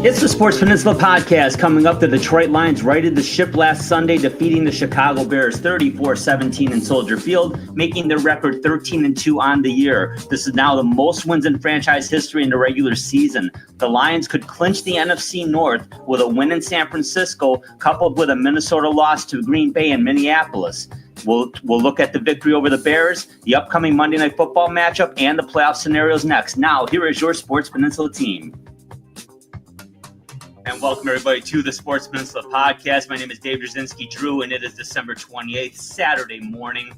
It's the Sports Peninsula podcast. Coming up, the Detroit Lions righted the ship last Sunday, defeating the Chicago Bears 34-17 in Soldier Field, making their record 13-2 on the year. This is now the most wins in franchise history in the regular season. The Lions could clinch the NFC North with a win in San Francisco, coupled with a Minnesota loss to Green Bay and Minneapolis. We'll look at the victory over the Bears, the upcoming Monday Night Football matchup, and the playoff scenarios next. Now, here is your Sports Peninsula team. And welcome, everybody, to the Sports Peninsula podcast. My name is Dave Drzinski Drew, and it is December 28th, Saturday morning,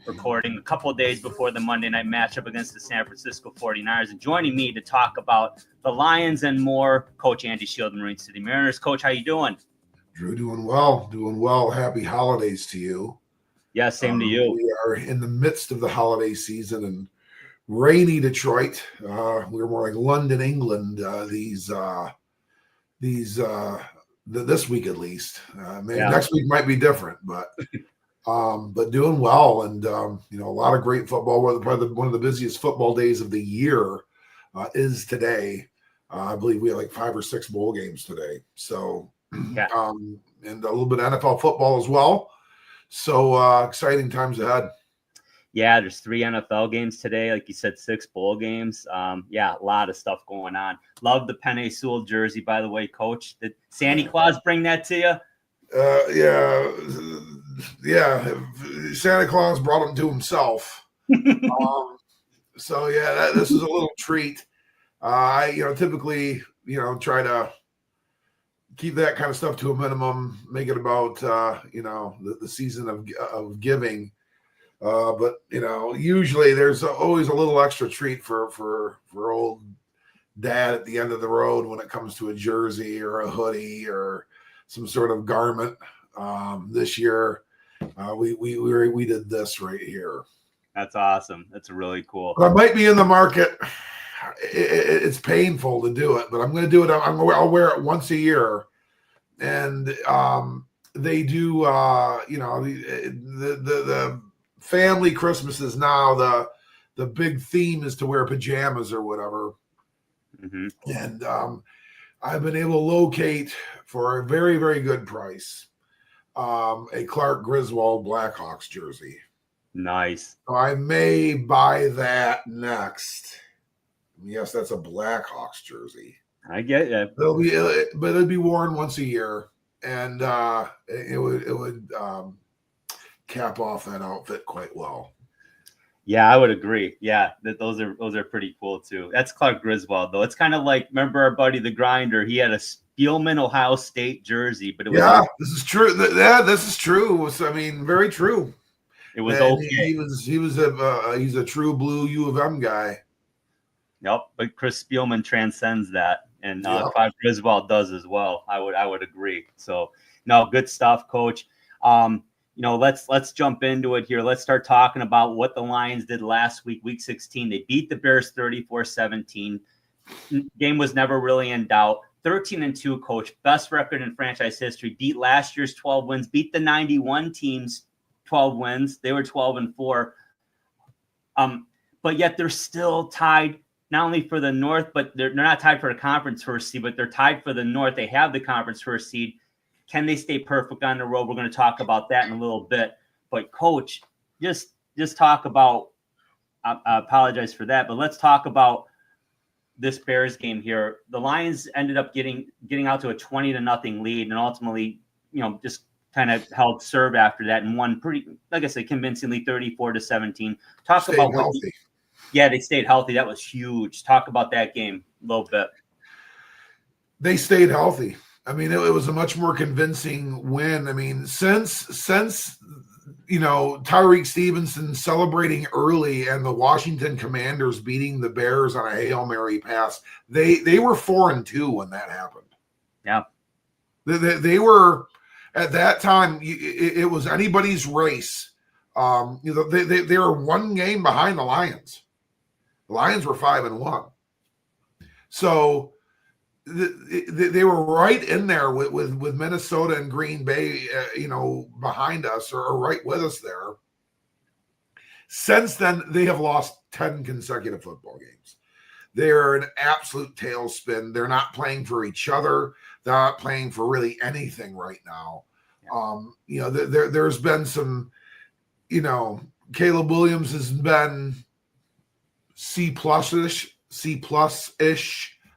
recording a couple of days before the Monday night matchup against the San Francisco 49ers. And joining me to talk about the Lions and more, Coach Andy Shield, the Marine City Mariners. Coach, how you doing? Drew, doing well. Happy holidays to you. Yeah, same to you. We are in the midst of the holiday season in rainy Detroit. We're more like London, England, this week at least. Maybe next week might be different, but doing well, and a lot of great football. One of the busiest football days of the year is today. I believe we have like 5 or 6 bowl games today. So, and a little bit of NFL football as well. So exciting times ahead. Yeah, there's 3 NFL games today. Like you said, 6 bowl games. A lot of stuff going on. Love the Penei Sewell jersey, by the way, Coach. Did Santa Claus bring that to you? Yeah. Santa Claus brought him to himself. This is a little treat. I typically, try to keep that kind of stuff to a minimum, make it about, the season of giving. But usually there's always a little extra treat for old dad at the end of the road when it comes to a jersey or a hoodie or some sort of garment. This year, we did this right here. That's awesome. That's really cool. I might be in the market. It's painful to do it, but I'm going to do it. I'll wear it once a year, and they do. The family Christmases now, the big theme is to wear pajamas or whatever. Mm-hmm. And I've been able to locate for a very, very good price a Clark Griswold Blackhawks jersey. Nice. So I may buy that next. Yes, that's a Blackhawks jersey. I get it. But it'd be worn once a year, and it would cap off that outfit quite well. Yeah, I would agree. Yeah, those are pretty cool too. That's Clark Griswold though. It's kind of like, remember our buddy the Grinder? He had a Spielman Ohio State jersey, but it was this is true. This is true. Very true. It was okay. He's a true blue U of M guy. Yep, but Chris Spielman transcends that, and Clark Griswold does as well. I would agree. So no, good stuff, Coach. Let's jump into it here. Let's start talking about what the Lions did last week, week 16. They beat the Bears 34-17. Game was never really in doubt. 13-2, Coach. Best record in franchise history. Beat last year's 12 wins. Beat the 91 team's 12 wins. They were 12-4. But yet they're still tied, not only for the North, but they're not tied for the conference first seed, but they're tied for the North. They have the conference first seed. Can they stay perfect on the road? We're going to talk about that in a little bit. But, Coach, just talk about – I apologize for that, but let's talk about this Bears game here. The Lions ended up getting out to a 20-0 lead, and ultimately, just kind of held serve after that and won pretty, like I said, convincingly 34-17. Talk Stayed about healthy. They stayed healthy. That was huge. Talk about that game a little bit. They stayed healthy. It was a much more convincing win. Since Tyreek Stevenson celebrating early and the Washington Commanders beating the Bears on a Hail Mary pass, they were 4-2 when that happened. Yeah. They were, at that time, it was anybody's race. They were 1 game behind the Lions. The Lions were 5-1. So they were right in there with Minnesota and Green Bay, behind us or right with us there. Since then, they have lost 10 consecutive football games. they're an absolute tailspin. They're not playing for each other. They're not playing for really anything right now. There's been some, Caleb Williams has been C+ish,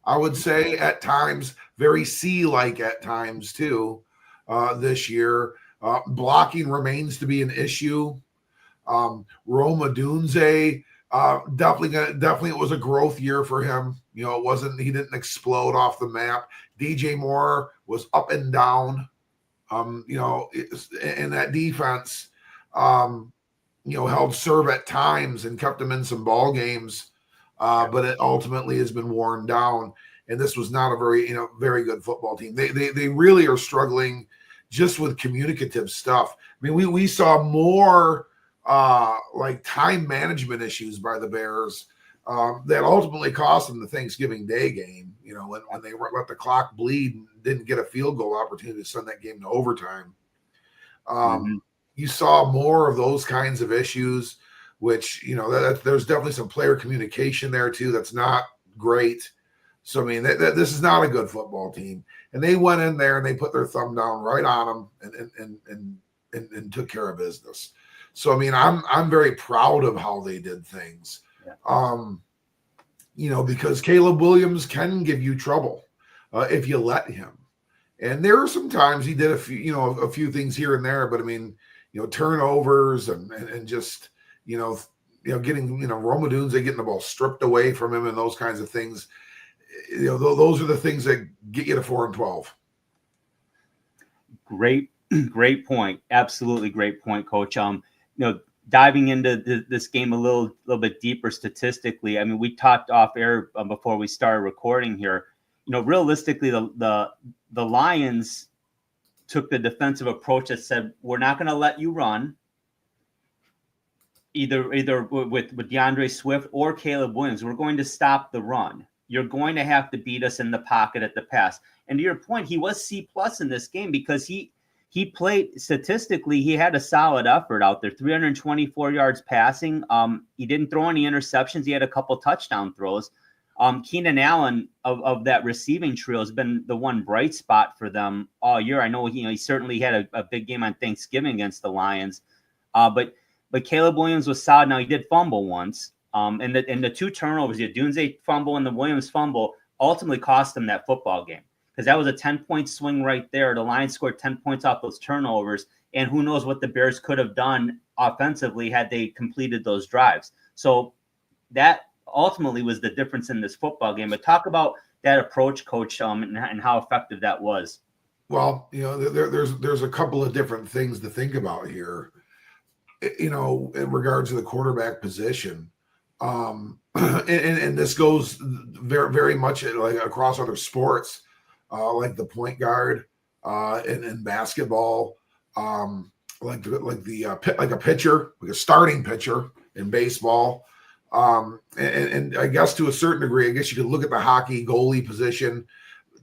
I would say at times, very C-like at times too. This year, blocking remains to be an issue. Rome Odunze, definitely it was a growth year for him. He didn't explode off the map. DJ Moore was up and down. In that defense, held serve at times and kept him in some ball games, but it ultimately has been worn down. And this was not a very good football team. They really are struggling just with communicative stuff. I mean, we saw more like time management issues by the Bears that ultimately cost them the Thanksgiving Day game. When they let the clock bleed and didn't get a field goal opportunity to send that game to overtime. You saw more of those kinds of issues, which there's definitely some player communication there too. That's not great. So I mean, this is not a good football team, and they went in there and they put their thumb down right on them and took care of business. So I mean, I'm very proud of how they did things. Because Caleb Williams can give you trouble if you let him. And there are some times he did a few things here and there, but I mean, turnovers and just getting Rome Odunze getting the ball stripped away from him and those kinds of things. Those are the things that get you to 4-12. Great point. Absolutely great point, Coach. Diving into this game a little bit deeper statistically. I mean, we talked off air before we started recording here. Realistically, the Lions took the defensive approach that said, we're not going to let you run either with DeAndre Swift or Caleb Williams. We're going to stop the run. You're going to have to beat us in the pocket at the pass. And to your point, he was C+ in this game because he played statistically. He had a solid effort out there, 324 yards passing. He didn't throw any interceptions. He had a couple touchdown throws. Keenan Allen of that receiving trio has been the one bright spot for them all year. I know he certainly had a big game on Thanksgiving against the Lions, but Caleb Williams was solid. Now he did fumble once, and the two turnovers, the Odunze fumble and the Williams fumble, ultimately cost them that football game because that was a 10-point swing right there. The Lions scored 10 points off those turnovers, and who knows what the Bears could have done offensively had they completed those drives. So that ultimately was the difference in this football game. But talk about that approach, Coach, and how effective that was. Well, there's a couple of different things to think about here, in regards to the quarterback position. And this goes very, very much like across other sports, like the point guard, in basketball, like a pitcher, like a starting pitcher in baseball. And I guess to a certain degree, I guess you could look at the hockey goalie position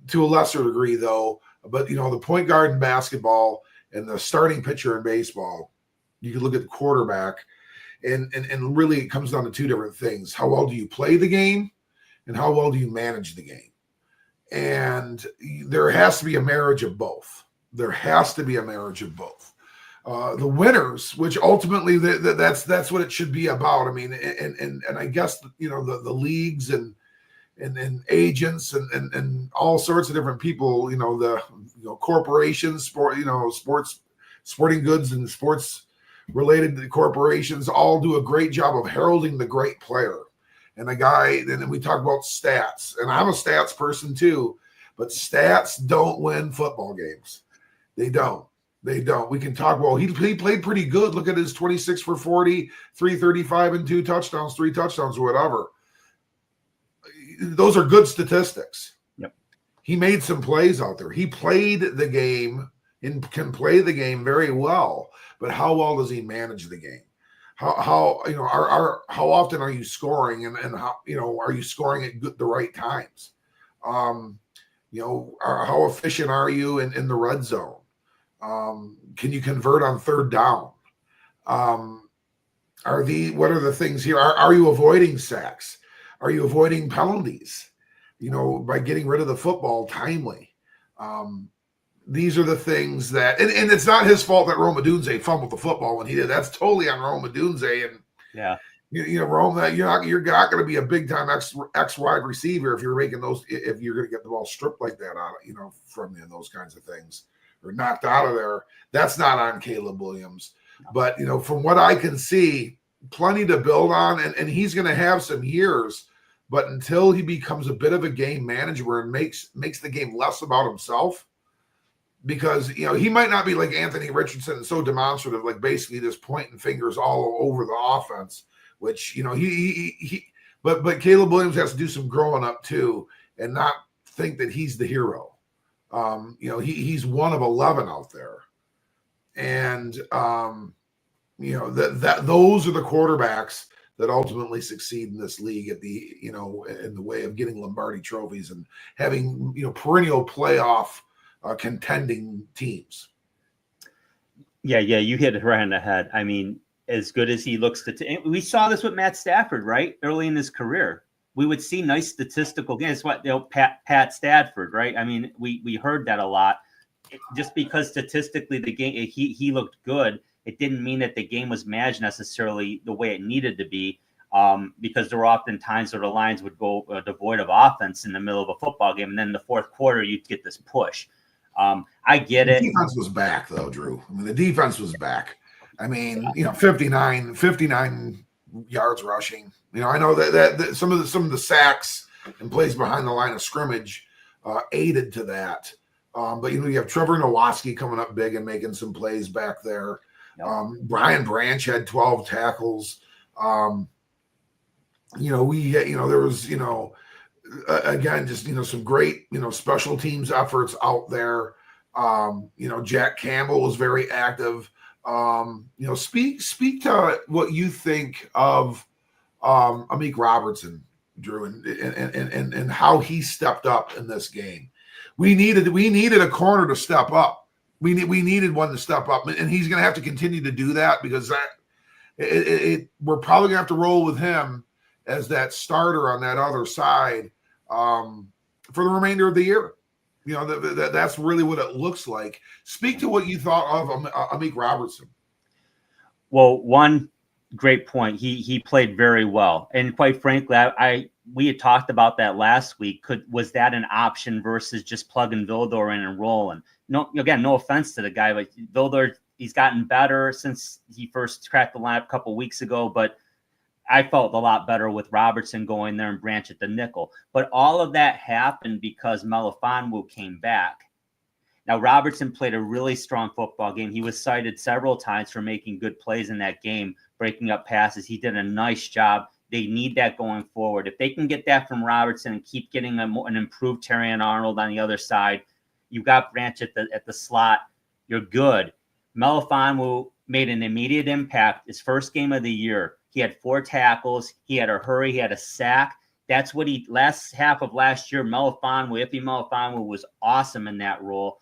to a lesser degree though, but the point guard in basketball and the starting pitcher in baseball, you could look at the quarterback and really it comes down to two different things. How well do you play the game and how well do you manage the game? And there has to be a marriage of both. The winners, which ultimately that's what it should be about. I mean, and I guess the leagues and agents and all sorts of different people, corporations, sporting goods and sports related corporations all do a great job of heralding the great player. And then we talk about stats, and I'm a stats person too, but stats don't win football games. They don't. We can talk, well, he played pretty good. Look at his 26 for 40, 335 and 3 touchdowns or whatever. Those are good statistics. Yep. He made some plays out there. He played the game and can play the game very well, but how well does he manage the game? How often are you scoring and how, are you scoring at the right times? How efficient are you in the red zone? Can you convert on third down? What are the things here? Are you avoiding sacks? Are you avoiding penalties? By getting rid of the football timely. These are the things that, and it's not his fault that Rome Odunze fumbled the football when he did. That's totally on Rome Odunze. And yeah, Rome, that you're not going to be a big time X wide receiver if you're making those, if you're going to get the ball stripped like that out, from you and those kinds of things, or knocked out of there. That's not on Caleb Williams. But from what I can see, plenty to build on, and he's going to have some years. But until he becomes a bit of a game manager and makes the game less about himself, because he might not be like Anthony Richardson and so demonstrative, like basically just pointing fingers all over the offense, which but Caleb Williams has to do some growing up too, and not think that he's the hero. He's one of 11 out there, and that those are the quarterbacks that ultimately succeed in this league at the in the way of getting Lombardi trophies and having perennial playoff contending teams. Yeah, you hit it right on the head. I mean, as good as he looks we saw this with Matt Stafford, right? Early in his career, we would see nice statistical gains. What Pat Stafford, right? I mean, we heard that a lot. Just because statistically the game he looked good, it didn't mean that the game was managed necessarily the way it needed to be, because there were often times where the lines would go devoid of offense in the middle of a football game, and then in the fourth quarter you'd get this push. I get it. The defense was back, though, Drew. I mean, the defense was back. I mean, 59 yards rushing. I know that some of the sacks and plays behind the line of scrimmage aided to that. But you have Trevor Nowatzki coming up big and making some plays back there. Yep. Brian Branch had 12 tackles. There was again just some great special teams efforts out there. Jack Campbell was very active. Speak to what you think of Amik Robertson, Drew, and how he stepped up in this game. We needed a corner to step up. We needed one to step up, and he's going to have to continue to do that, because we're probably going to have to roll with him as that starter on that other side for the remainder of the year. That's really what it looks like. Speak to what you thought of Amik Robertson. Well, one great point. He played very well, and quite frankly, we had talked about that last week. Was that an option versus just plugging Vildor in and rolling? No, again, no offense to the guy, but Vildor, he's gotten better since he first cracked the lineup a couple of weeks ago, but I felt a lot better with Robertson going there and Branch at the nickel. But all of that happened because Melifonwu came back. Now, Robertson played a really strong football game. He was cited several times for making good plays in that game, breaking up passes. He did a nice job. They need that going forward. If they can get that from Robertson and keep getting an improved Terrion Arnold on the other side, you got Branch at the slot, you're good. Melifonwu made an immediate impact. His first game of the year, he had 4 tackles. He had a hurry. He had a sack. That's what last half of last year, Iffy Melifonwu was awesome in that role.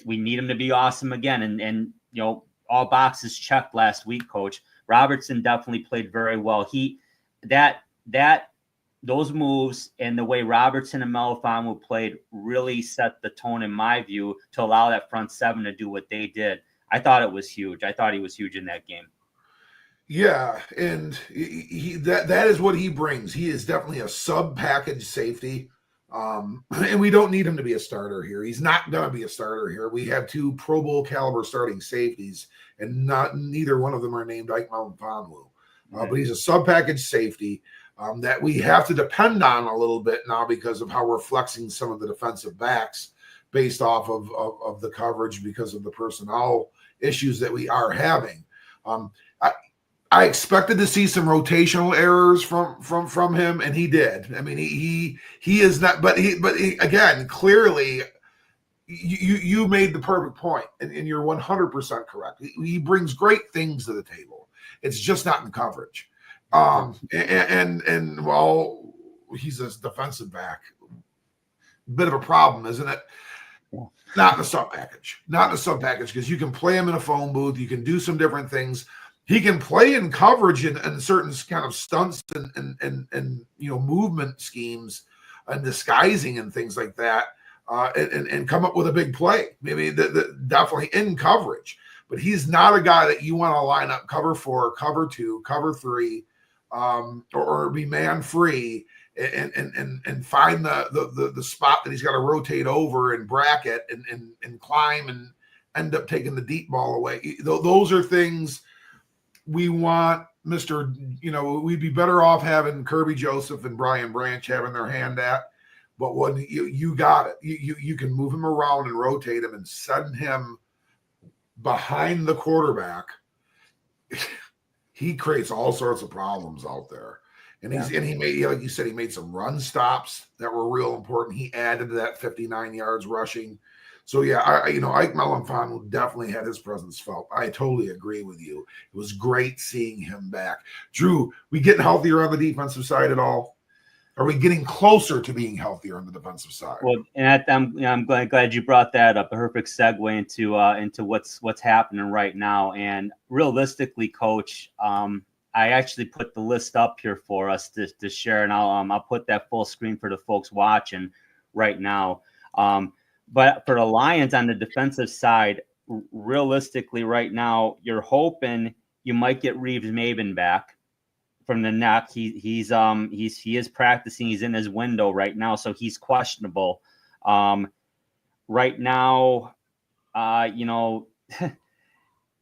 We need him to be awesome again. And all boxes checked last week, Coach. Robertson definitely played very well. Those moves and the way Robertson and Melifonwu played really set the tone, in my view, to allow that front seven to do what they did. I thought it was huge. I thought he was huge in that game. Yeah, and that is what he brings. He is definitely a sub-package safety, and we don't need him to be a starter here. He's not going to be a starter here. We have 2 Pro Bowl caliber starting safeties, and neither one of them are named Ike Melifonwu. But he's a sub-package safety that we have to depend on a little bit now because of how we're flexing some of the defensive backs based off of the coverage because of the personnel issues that we are having. I expected to see some rotational errors from him, and he did. I mean, he is not, but again, clearly, you made the perfect point, and you're 100% correct. He brings great things to the table. It's just not in coverage. And well, he's a defensive back. Bit of a problem, isn't it? Yeah. Not in a sub package, because you can play him in a phone booth. You can do some different things. he can play in coverage and certain kind of stunts and movement schemes and disguising and things like that, and come up with a big play. Maybe definitely in coverage, but he's not a guy that you want to line up cover 4, cover 2, cover 3, or be man free and find the spot that he's got to rotate over and bracket and climb and end up taking the deep ball away. Those are things we want. We'd be better off having Kirby Joseph and Brian Branch having their hand at, but when you got it, you can move him around and rotate him and send him behind the quarterback. He creates all sorts of problems out there. And he made, like you said, he made some run stops that were real important. He added to that 59 yards rushing. So yeah, Ike Melanfon definitely had his presence felt. I totally agree with you. It was great seeing him back. Drew, we getting healthier on the defensive side at all? Are we getting closer to being healthier on the defensive side? Well, and I'm glad you brought that up. A perfect segue into what's happening right now. And realistically, Coach, I actually put the list up here for us to share, and I'll put that full screen for the folks watching right now. But for the Lions on the defensive side, realistically right now, you're hoping you might get Reeves-Maybin back from the neck. He is practicing. He's in his window right now, so he's questionable. Right now,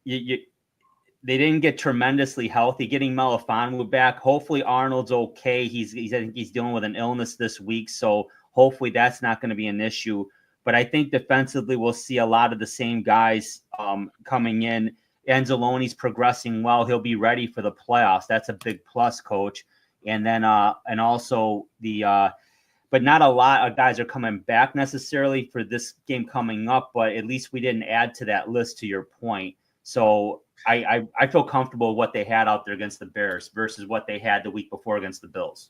they didn't get tremendously healthy. Getting Melifonwu back, hopefully Arnold's okay. I think he's dealing with an illness this week, so hopefully that's not going to be an issue. But I think defensively we'll see a lot of the same guys coming in. Anzalone's progressing well. He'll be ready for the playoffs. That's a big plus, Coach. And then and also but not a lot of guys are coming back necessarily for this game coming up, but at least we didn't add to that list, to your point. So I feel comfortable with what they had out there against the Bears versus what they had the week before against the Bills.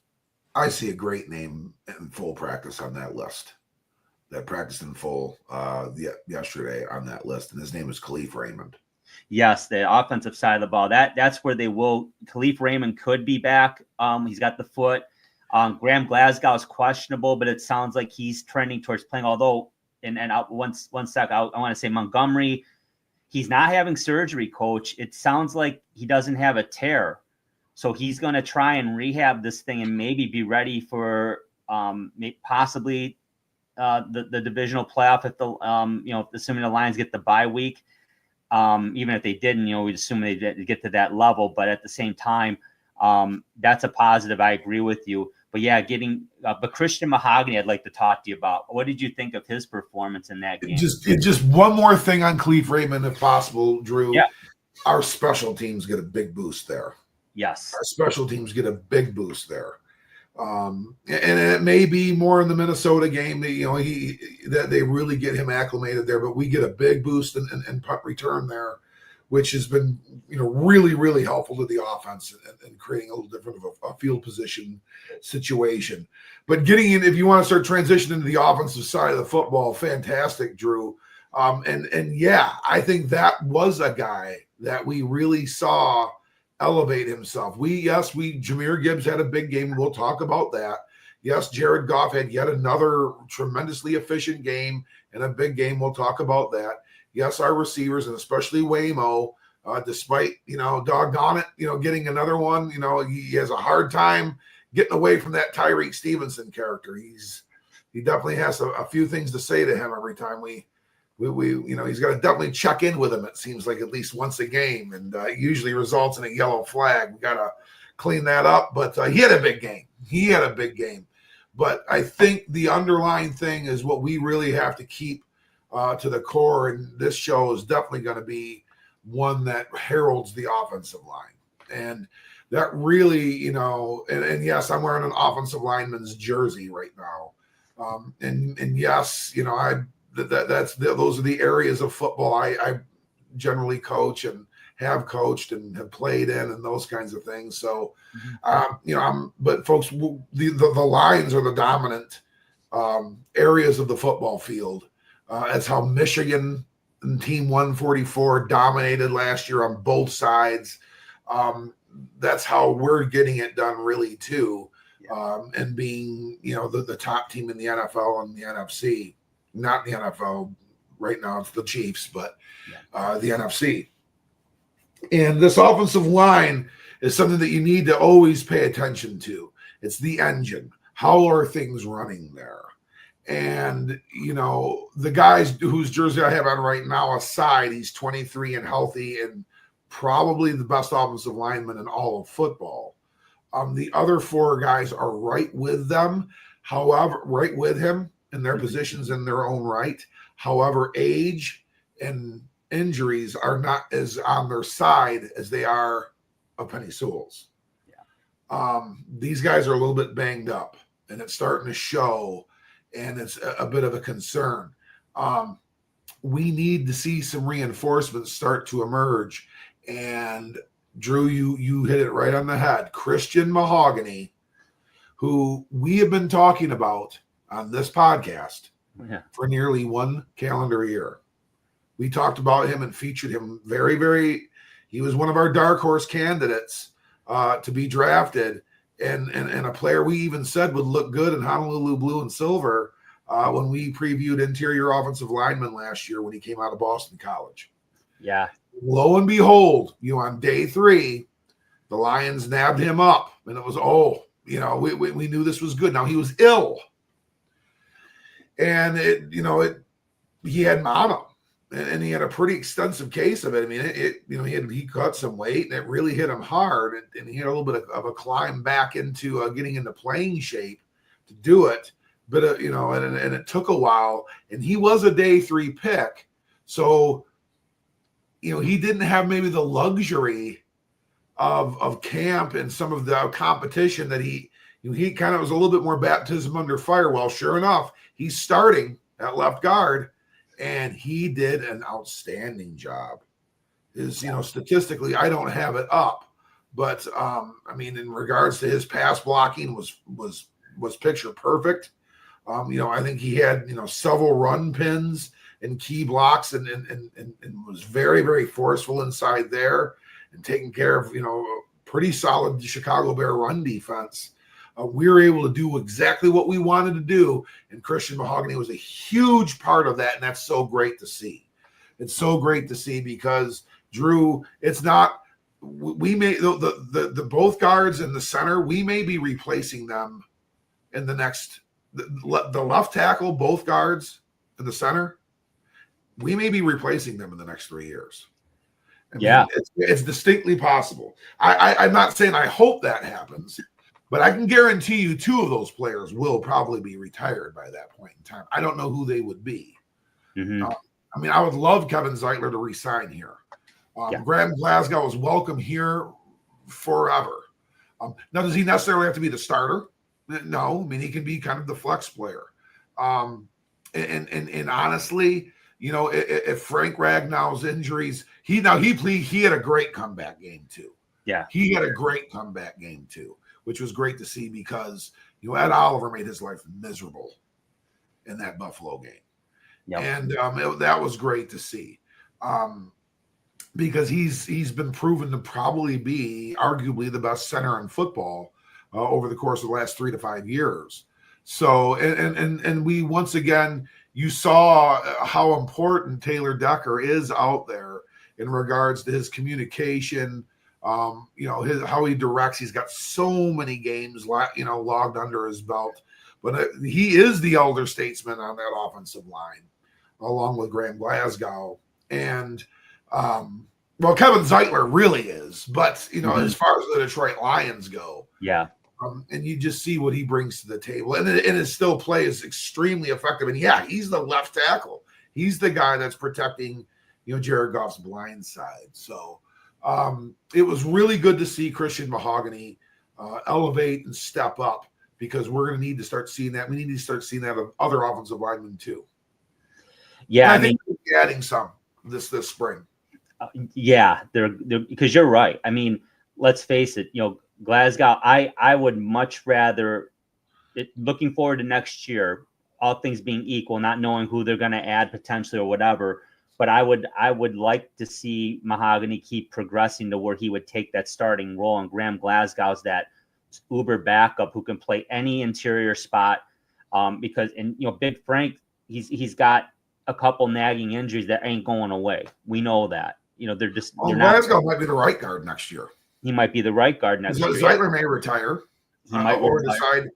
I see a great name in full practice on that list. That practiced in full yesterday on that list, and his name is Khalif Raymond. Yes, the offensive side of the ball. That's where they will. Khalif Raymond could be back. He's got the foot. Graham Glasgow is questionable, but it sounds like he's trending towards playing. Although, and one sec, I want to say Montgomery, he's not having surgery, Coach. It sounds like he doesn't have a tear, so he's going to try and rehab this thing and maybe be ready for possibly the divisional playoff if assuming the Lions get the bye week. Even if they didn't, we'd assume they'd get to that level. But at the same time, that's a positive. I agree with you. But yeah, but Christian Mahogany, I'd like to talk to you about. What did you think of his performance in that game? Just one more thing on Khalif Raymond, if possible, Drew. Yeah. Our special teams get a big boost there. Yes. Our special teams get a big boost there. And it may be more in the Minnesota game that they really get him acclimated there, but we get a big boost in punt return there, which has been really, really helpful to the offense and creating a little different of a field position situation. But getting in, if you want to start transitioning to the offensive side of the football, fantastic, Drew. And yeah, I think that was a guy that we really saw elevate himself. Jahmyr Gibbs had a big game. We'll talk about that. Yes, Jared Goff had yet another tremendously efficient game and a big game. We'll talk about that. Yes, our receivers, and especially Waymo, despite, doggone it, getting another one, he has a hard time getting away from that Tyreek Stevenson character. He definitely has a few things to say to him every time we he's got to definitely check in with him. It seems like at least once a game, and usually results in a yellow flag. We got to clean that up. But he had a big game. But I think the underlying thing is what we really have to keep to the core, and this show is definitely going to be one that heralds the offensive line. And that really, and yes, I'm wearing an offensive lineman's jersey right now. And yes, those are the areas of football I generally coach and have coached and have played in and those kinds of things. So, but folks, the lines are the dominant areas of the football field. That's how Michigan and Team 144 dominated last year on both sides. That's how we're getting it done, really, too. And being, the top team in the NFL and the NFC, not the NFL right now, it's the Chiefs, but the NFC. And this offensive line is something that you need to always pay attention to. It's the engine. How are things running there? And, the guys whose jersey I have on right now aside, he's 23 and healthy and probably the best offensive lineman in all of football. The other four guys are right with them. However, right with him in their positions in their own right. However, age and injuries are not as on their side as they are of Penei Sewell's. These guys are a little bit banged up, and it's starting to show, and it's a bit of a concern. We need to see some reinforcements start to emerge. And Drew, you hit it right on the head. Christian Mahogany, who we have been talking about on this podcast for nearly 1 calendar year. We talked about him and featured him very, very. He was one of our dark horse candidates to be drafted, and a player we even said would look good in Honolulu blue and silver when we previewed interior offensive lineman last year when he came out of Boston College. Yeah. Lo and behold, on day 3, the Lions nabbed him up, and it was, we knew this was good. Now, he was ill, and he had mono, and he had a pretty extensive case of it. I mean, he cut some weight, and it really hit him hard, and he had a little bit of a climb back into getting into playing shape to do it. But and it took a while, and he was a day 3 pick, so. He didn't have maybe the luxury of camp and some of the competition that he kind of was a little bit more baptism under fire. Well, sure enough, he's starting at left guard, and he did an outstanding job. Statistically, I don't have it up, but in regards to his pass blocking was picture perfect. I think he had several run pins and key blocks and was very, very forceful inside there and taking care of, pretty solid Chicago Bear run defense. We were able to do exactly what we wanted to do, and Christian Mahogany was a huge part of that, and that's so great to see. It's so great to see because, Drew, it's not – we may the both guards in the center, we may be replacing them in the next – the left tackle, both guards in the center – we may be replacing them in the next 3 years. It's distinctly possible. I'm not saying I hope that happens, but I can guarantee you 2 of those players will probably be retired by that point in time. I don't know who they would be. Mm-hmm. I would love Kevin Zeitler to resign here. Graham Glasgow is welcome here forever. Now, does he necessarily have to be the starter? No. He can be kind of the flex player. And honestly, if Frank Ragnow's injuries, he had a great comeback game too. Yeah, he had a great comeback game too, which was great to see because Ed Oliver made his life miserable in that Buffalo game, and that was great to see because he's been proven to probably be arguably the best center in football over the course of the last 3 to 5 years. So and we once again. You saw how important Taylor Decker is out there in regards to his communication, how he directs. He's got so many games, logged under his belt. But he is the elder statesman on that offensive line, along with Graham Glasgow. And, Kevin Zeitler really is. But, as far as the Detroit Lions go, and you just see what he brings to the table. And his still play is extremely effective. And, he's the left tackle. He's the guy that's protecting, Jared Goff's blind side. So it was really good to see Christian Mahogany elevate and step up because we're going to need to start seeing that. We need to start seeing that of other offensive linemen too. Yeah, I think we'll be adding some this spring. They're because you're right. Let's face it, Glasgow, I would much rather looking forward to next year, all things being equal, not knowing who they're going to add potentially or whatever, But I would like to see Mahogany keep progressing to where he would take that starting role, and Graham Glasgow's that uber backup who can play any interior spot. Because Big Frank, he's got a couple nagging injuries that ain't going away. We know that. They're Glasgow might be the right guard next year. He might be the right guard next year. Zeitler may retire. He might decide.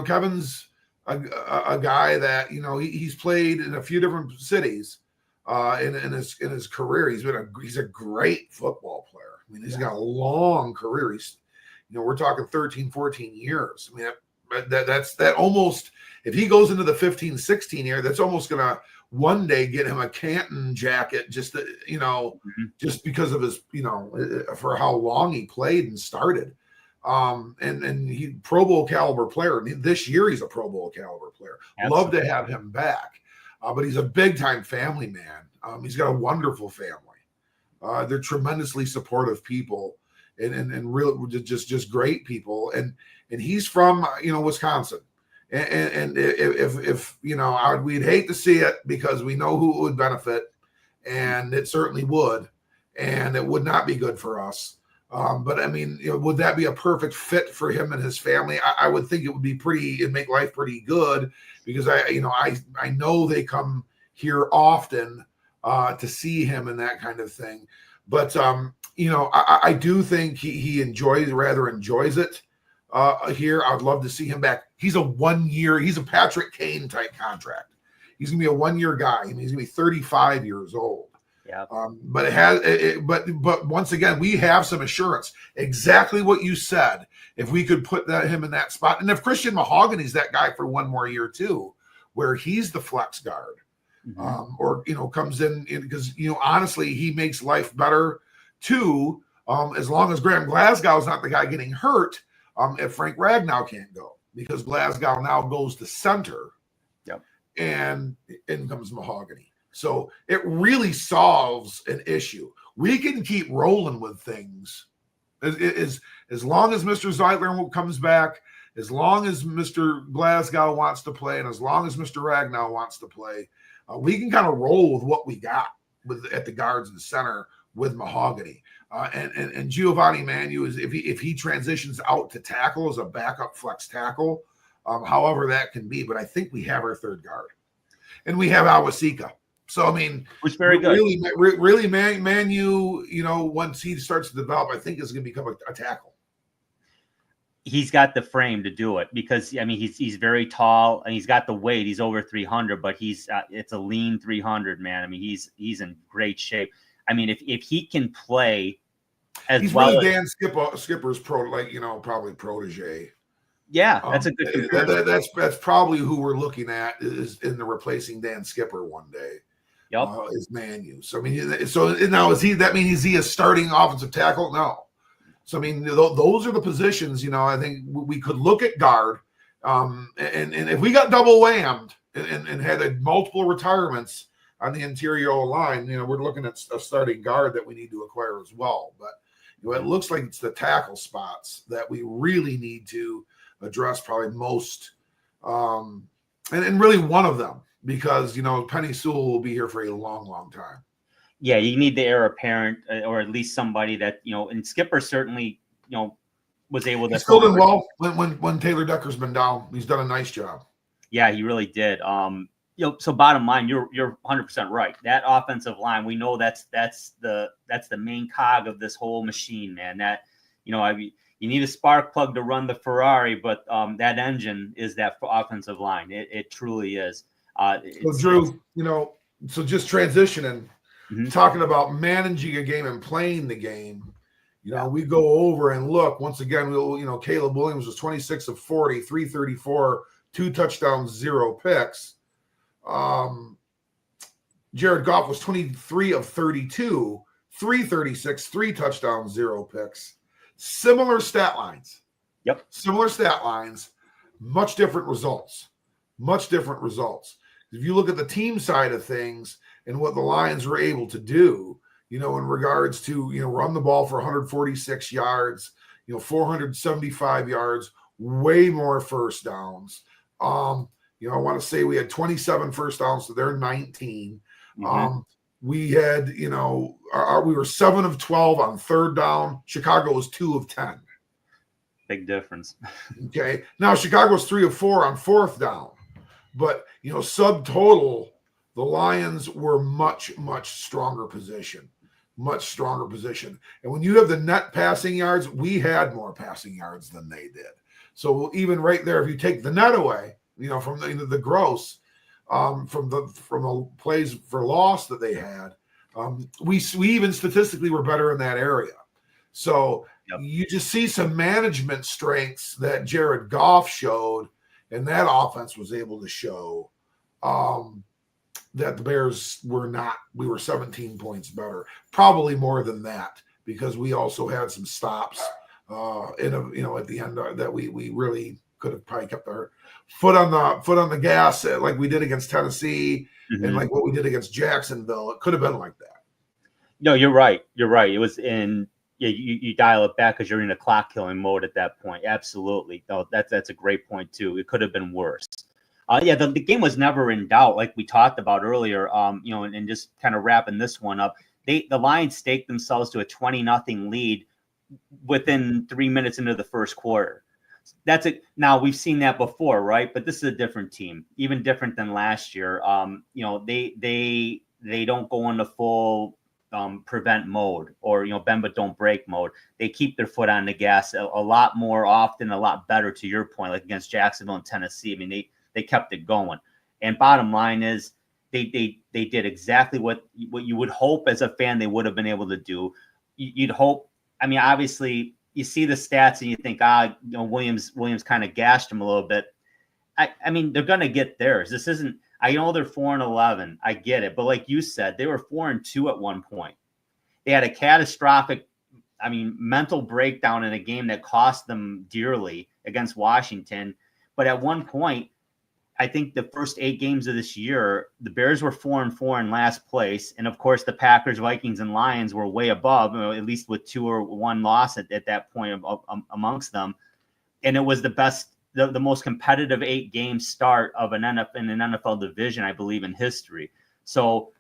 Kevin's a guy that he's played in a few different cities in his career. He's a great football player. I mean, he's got a long career. We're talking 13, 14 years. I mean, that's almost, if he goes into the 15, 16 year, that's almost gonna one day get him a Canton jacket just just because of his for how long he played and started. And he Pro Bowl caliber player. This year he's a Pro Bowl caliber player. Absolutely. Love to have him back. But he's a big time family man. He's got a wonderful family. They're tremendously supportive people and real just great people. And he's from Wisconsin. And if we'd hate to see it because we know who it would benefit, and it certainly would, and it would not be good for us. But I mean, would that be a perfect fit for him and his family? I would think it would be it'd make life pretty good, because I know they come here often to see him and that kind of thing. But I do think he enjoys it here. I'd love to see him back. He's a Patrick Kane type contract. He's gonna be a 1 year guy. I mean, he's gonna be 35 years old. Yeah. But once again, we have some assurance. Exactly what you said. If we could put him in that spot, and if Christian Mahogany's that guy for 1 more year too, where he's the flex guard, or comes in because honestly he makes life better too. As long as Graham Glasgow's not the guy getting hurt, if Frank Ragnow can't go, because Glasgow now goes to center. Yep. And in comes Mahogany. So it really solves an issue. We can keep rolling with things as long as Mr. Zeitler comes back, as long as Mr. Glasgow wants to play, and as long as Mr. Ragnow wants to play. We can kind of roll with what we got at the guards and center with Mahogany. And Giovanni Manu is if he transitions out to tackle as a backup flex tackle, however that can be. But I think we have our third guard, and we have Awasika. So I mean, which very good. Really, Manu, once he starts to develop, I think is going to become a tackle. He's got the frame to do it, because I mean he's very tall and he's got the weight. He's over 300, but it's a lean 300, man. I mean he's in great shape. I mean if he can play as he's well, really Dan Skipper's probably protege. Yeah, that's a good comparison. That's probably who we're looking at is in the replacing Dan Skipper one day. Yep. Is Manu. So I mean, now is he a starting offensive tackle? No. So I mean, those are the positions. I think we could look at guard, and if we got double whammed and had multiple retirements on the interior line, we're looking at a starting guard that we need to acquire as well. But it looks like it's the tackle spots that we really need to address, probably most, and really one of them, because Penny Sewell will be here for a long, long time. Yeah, you need the heir apparent, or at least somebody that and Skipper certainly was able to. He's still done well when Taylor Decker's been down. He's done a nice job. Yeah, he really did. So bottom line, you're 100% right. That offensive line, we know that's the main cog of this whole machine, man. That you need a spark plug to run the Ferrari, but that engine is that offensive line. It truly is. So Drew, so just transitioning, talking about managing a game and playing the game. We go over and look once again. Caleb Williams was 26 of 40, 334, 2 touchdowns, 0 picks. Jared Goff was 23 of 32, 336, 3 touchdowns, 0 picks. Similar stat lines. Yep. Similar stat lines, much different results. If you look at the team side of things and what the Lions were able to do, in regards to, run the ball for 146 yards, 475 yards, way more first downs. I want to say we had 27 first downs to their 19. Mhm. We had, we were 7 of 12 on third down. Chicago was 2 of 10. Big difference. Okay. Now Chicago's 3 of 4 on fourth down. But, subtotal, the Lions were much, much stronger position. Much stronger position. And when you have the net passing yards, we had more passing yards than they did. So even right there, if you take the net away, from the gross, from the plays for loss that they had, we even statistically were better in that area. So Yep. you just see some management strengths that Jared Goff showed, and that offense was able to show that the Bears were not. We were 17 points better, probably more than that, because we also had some stops at the end that we really could have probably kept our foot on the gas like we did against Tennessee and like what we did against Jacksonville. It could have been like that. No, you're right. You're right. It was you dial it back because you're in a clock killing mode at that point. Absolutely. No, that's a great point too. It could have been worse. The game was never in doubt, like we talked about earlier. And just kind of wrapping this one up, the Lions staked themselves to a 20-0 lead within 3 minutes into the first quarter. That's it. Now we've seen that before, right? But this is a different team, even different than last year. They don't go into full prevent mode or bend but don't break mode. They keep their foot on the gas a lot more often, a lot better. To your point, like against Jacksonville and Tennessee, I mean they kept it going. And bottom line is they did exactly what you would hope as a fan they would have been able to do. You'd hope. I mean, obviously, you see the stats and you think, Williams kind of gashed him a little bit. I mean, they're going to get theirs. This isn't. I know they're 4-11. I get it, but like you said, they were 4-2 at one point. They had a catastrophic, mental breakdown in a game that cost them dearly against Washington. But at one point, I think the first 8 games of this year, the Bears were 4-4 in last place. And of course, the Packers, Vikings, and Lions were way above, at least with 2 or 1 loss at that point amongst them. And it was the best, the most competitive 8-game start of in an NFL division, I believe, in history. So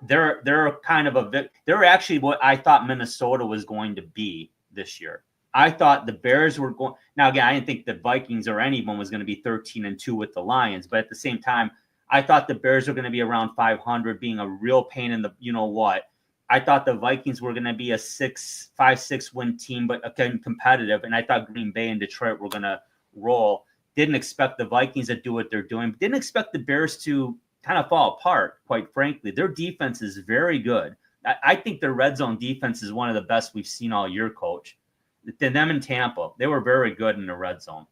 they're kind of they're actually what I thought Minnesota was going to be this year. I thought the Bears were going. Now, again, I didn't think the Vikings or anyone was going to be 13-2 with the Lions. But at the same time, I thought the Bears were going to be around 500, being a real pain in the what. I thought the Vikings were going to be a 5-6 win team, but again, competitive. And I thought Green Bay and Detroit were going to roll. Didn't expect the Vikings to do what they're doing. Didn't expect the Bears to kind of fall apart, quite frankly. Their defense is very good. I think their red zone defense is one of the best we've seen all year, Coach. Them in Tampa, they were very good in the red zone.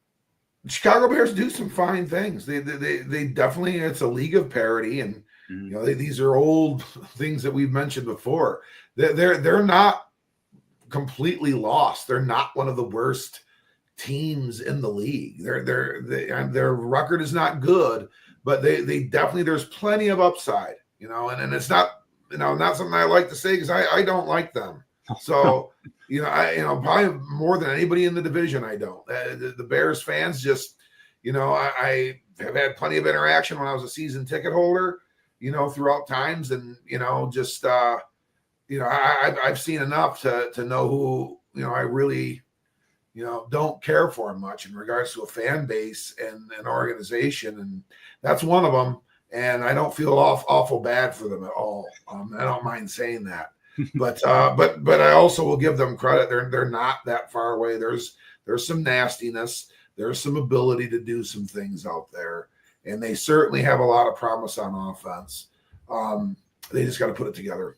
Chicago Bears do some fine things. They definitely, it's a league of parity, and these are old things that we've mentioned before. They're not completely lost. They're not one of the worst teams in the league. Their record is not good, but they definitely, there's plenty of upside. And it's not not something I like to say because I don't like them. So. Probably more than anybody in the division, I don't. The Bears fans just, I have had plenty of interaction when I was a season ticket holder, throughout times. And, I've seen enough to know who, I really, don't care for much in regards to a fan base and an organization. And that's one of them. And I don't feel awful bad for them at all. I don't mind saying that. But I also will give them credit. They're not that far away. There's some nastiness. There's some ability to do some things out there, and they certainly have a lot of promise on offense. They just got to put it together.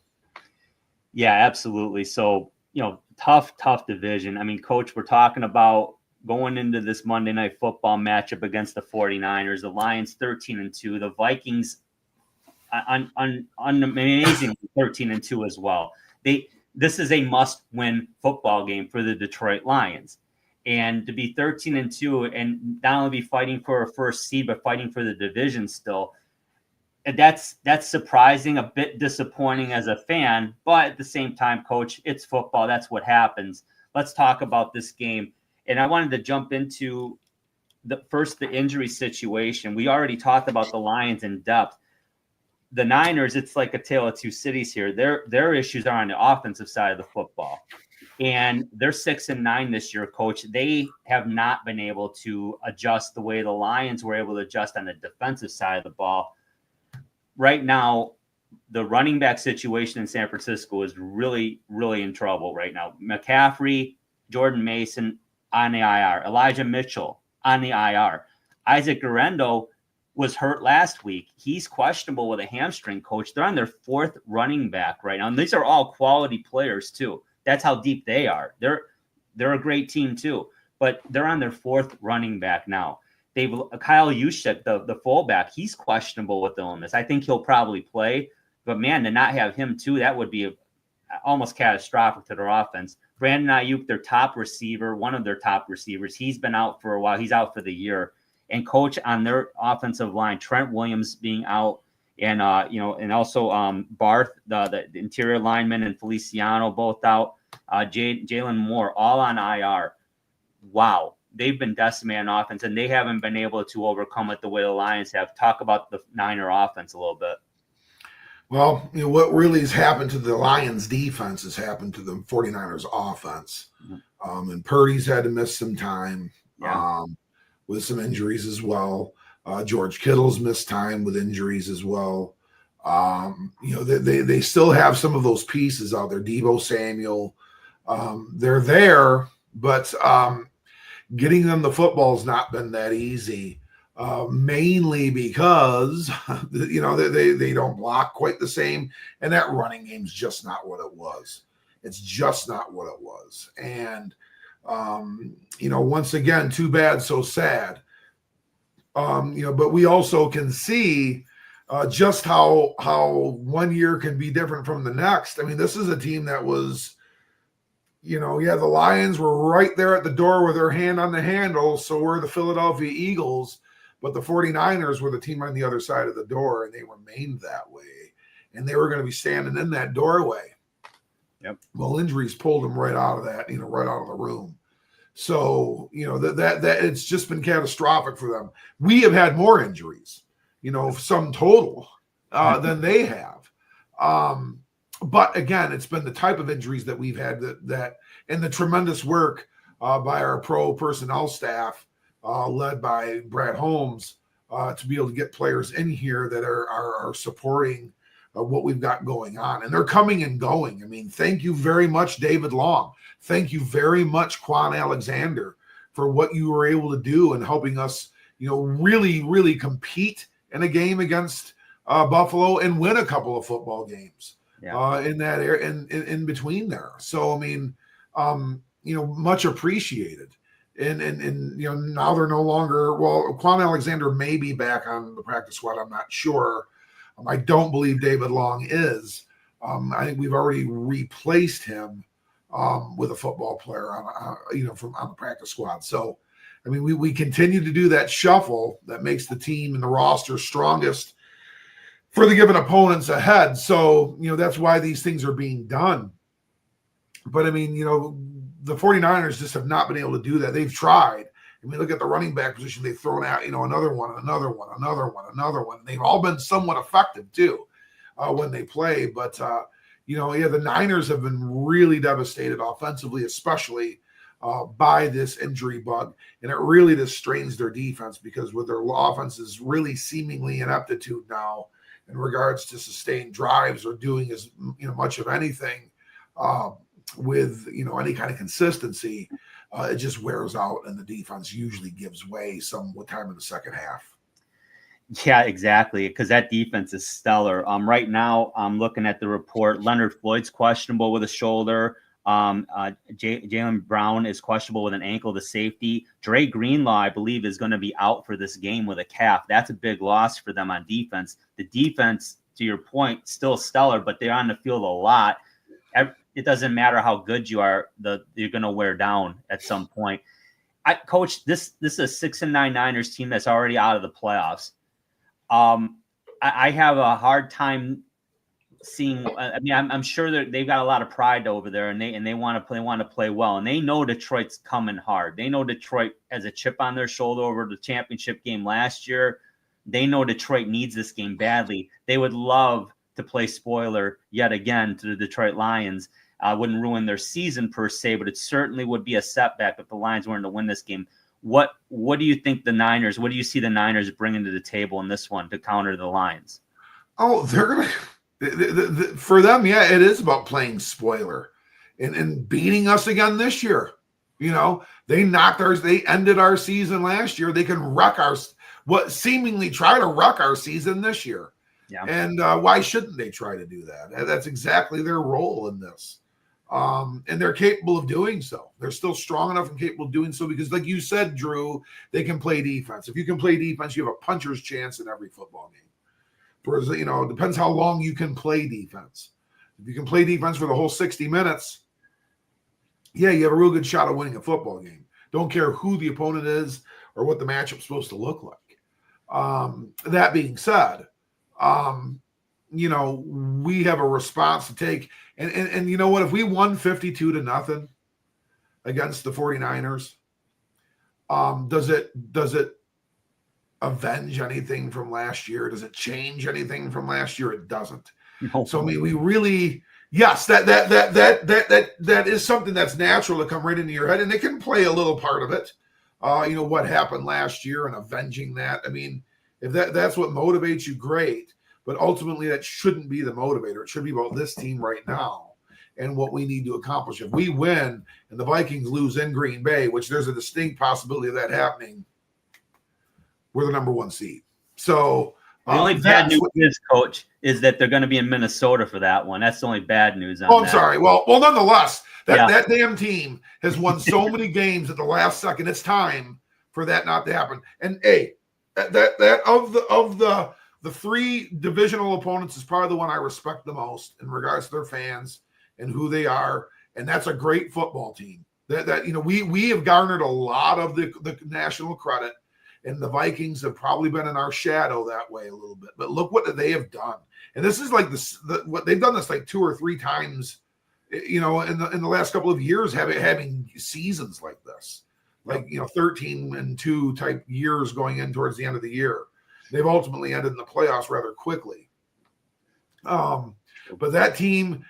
Yeah, absolutely. So tough division. I mean, Coach, we're talking about going into this Monday Night Football matchup against the 49ers. The Lions 13-2. The Vikings. Amazing 13-2 as well. This is a must-win football game for the Detroit Lions, and to be 13-2 and not only be fighting for a first seed but fighting for the division still, that's surprising, a bit disappointing as a fan. But at the same time, Coach, it's football. That's what happens. Let's talk about this game, and I wanted to jump into the injury situation. We already talked about the Lions in depth. the Niners, it's like a tale of two cities here. Their issues are on the offensive side of the football. And they're 6-9 this year, coach. They have not been able to adjust the way the Lions were able to adjust on the defensive side of the ball. Right now, the running back situation in San Francisco is really, really in trouble right now. McCaffrey, Jordan Mason on the IR, Elijah Mitchell on the IR. Isaac Guerrero was hurt last week. He's questionable with a hamstring, coach. They're on their fourth running back right now. And these are all quality players too. That's how deep they are. They're a great team too, but they're on their fourth running back now. They've Kyle Juszczyk, the fullback, he's questionable with illness. I think he'll probably play, but man, to not have him too, that would be almost catastrophic to their offense. Brandon Ayuk, their top receiver, one of their top receivers, he's been out for a while. He's out for the year. And coach, on their offensive line, Trent Williams being out, and and also Barth, the interior lineman, and Feliciano both out. Jalen Moore all on IR. Wow, they've been decimated on offense, and they haven't been able to overcome it the way the Lions have. Talk about the Niner offense a little bit. Well, what really has happened to the Lions defense has happened to the 49ers offense. Mm-hmm. And Purdy's had to miss some time with some injuries as well. George Kittle's missed time with injuries as well. They still have some of those pieces out there. Deebo Samuel, they're there, but getting them the football has not been that easy. Mainly because they don't block quite the same, and that running game's just not what it was. It's just not what it was. And once again, too bad, so sad. But we also can see just how 1 year can be different from the next. I mean, this is a team that was, the Lions were right there at the door with their hand on the handle. So were the Philadelphia Eagles, but the 49ers were the team on the other side of the door, and they remained that way. And they were going to be standing in that doorway. Yep. Well, injuries pulled them right out of that, right out of the room. So, that it's just been catastrophic for them. We have had more injuries, sum total than they have. But again, it's been the type of injuries that we've had that and the tremendous work by our pro personnel staff, led by Brad Holmes, to be able to get players in here that are supporting what we've got going on. And they're coming and going. I mean, thank you very much, David Long. Thank you very much, Quan Alexander, for what you were able to do and helping us, really, really compete in a game against Buffalo and win a couple of football games in that area, in between there. So, I mean, much appreciated. And now they're no longer, Quan Alexander may be back on the practice squad. I'm not sure. I don't believe David Long is. I think we've already replaced him with a football player on the practice squad. So, I mean, we continue to do that shuffle that makes the team and the roster strongest for the given opponents ahead. So, that's why these things are being done. But I mean, the 49ers just have not been able to do that. They've tried. I mean, look at the running back position. They've thrown out, another one. They've all been somewhat effective too when they play. But, the Niners have been really devastated offensively, especially by this injury bug. And it really just strains their defense because with their offense is really seemingly ineptitude now in regards to sustained drives or doing as much of anything with any kind of consistency. It just wears out, and the defense usually gives way some time in the second half. Yeah, exactly, because that defense is stellar. Right now, I'm looking at the report. Leonard Floyd's questionable with a shoulder. Jaylen Brown is questionable with an ankle, the safety. Dre Greenlaw, I believe, is going to be out for this game with a calf. That's a big loss for them on defense. The defense, to your point, still stellar, but they're on the field a lot. It doesn't matter how good you are, you're going to wear down at some point. Coach, this is a 6-9 Niners team that's already out of the playoffs. I have a hard time seeing. I mean, I'm sure that they've got a lot of pride over there, and they want to play well, and they know Detroit's coming hard. They know Detroit has a chip on their shoulder over the championship game last year. They know Detroit needs this game badly. They would love to play spoiler yet again to the Detroit Lions. Wouldn't ruin their season per se, but it certainly would be a setback if the Lions weren't to win this game. What do you think the Niners, what do you see the Niners bringing to the table in this one to counter the Lions? Oh, they're going to, for them, yeah, it is about playing spoiler and beating us again this year. You know, they ended our season last year. They can wreck seemingly try to wreck our season this year. Yeah. And why shouldn't they try to do that? That's exactly their role in this. And they're capable of doing so. They're still strong enough and capable of doing so because, like you said, Drew, they can play defense. If you can play defense, you have a puncher's chance in every football game. Whereas, you know, it depends how long you can play defense. If you can play defense for the whole 60 minutes, yeah, you have a real good shot of winning a football game. Don't care who the opponent is or what the matchup's supposed to look like. That being said, you know, we have a response to take. And you know what? If we won 52-0 against the 49ers, does it avenge anything from last year? Does it change anything from last year? It doesn't. No. So I mean, we really, yes, that is something that's natural to come right into your head, and it can play a little part of it. You know, what happened last year and avenging that. I mean, if that's what motivates you, great. But ultimately, that shouldn't be the motivator. It should be about this team right now and what we need to accomplish. If we win and the Vikings lose in Green Bay, which there's a distinct possibility of that happening, we're the number 1 seed. So the only bad news is, Coach, is that they're going to be in Minnesota for that one. That's the only bad news on I'm sorry. Well, nonetheless, that damn team has won so many games at the last second. It's time for that not to happen. And hey, that of the 3 divisional opponents is probably the one I respect the most in regards to their fans and who they are. And that's a great football team. That you know, we have garnered a lot of the national credit, and the Vikings have probably been in our shadow that way a little bit. But look what they have done. And this is like what they've done this like 2 or 3 times, you know, in the last couple of years, having seasons like this, like, you know, 13-2 type years going in towards the end of the year. They've ultimately ended in the playoffs rather quickly. But that team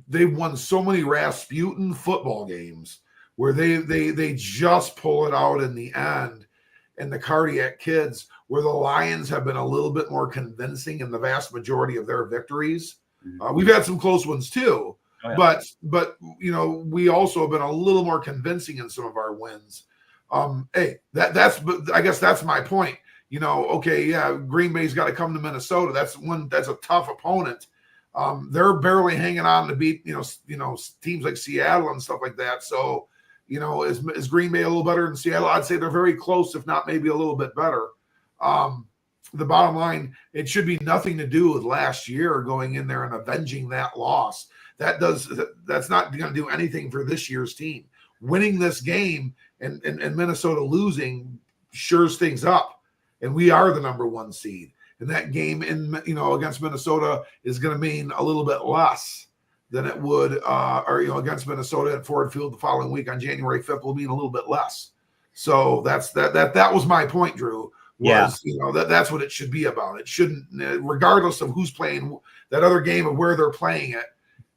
they've won so many Rasputin football games where they just pull it out in the end. And the Cardiac Kids, where the Lions have been a little bit more convincing in the vast majority of their victories. We've had some close ones too, oh, yeah. but you know, we also have been a little more convincing in some of our wins. Hey, I guess that's my point. You know, okay, yeah, Green Bay's got to come to Minnesota. That's a tough opponent. They're barely hanging on to beat, you know, teams like Seattle and stuff like that. So, you know, is Green Bay a little better than Seattle? I'd say they're very close, if not maybe a little bit better. The bottom line, it should be nothing to do with last year going in there and avenging that loss. That's not going to do anything for this year's team. Winning this game and Minnesota losing shores things up. And we are the number 1 seed. And that game against Minnesota is going to mean a little bit less than it would, against Minnesota at Ford Field the following week on January 5th will mean a little bit less. So that was my point, Drew. You know, that's what it should be about. It shouldn't, regardless of who's playing that other game of where they're playing it,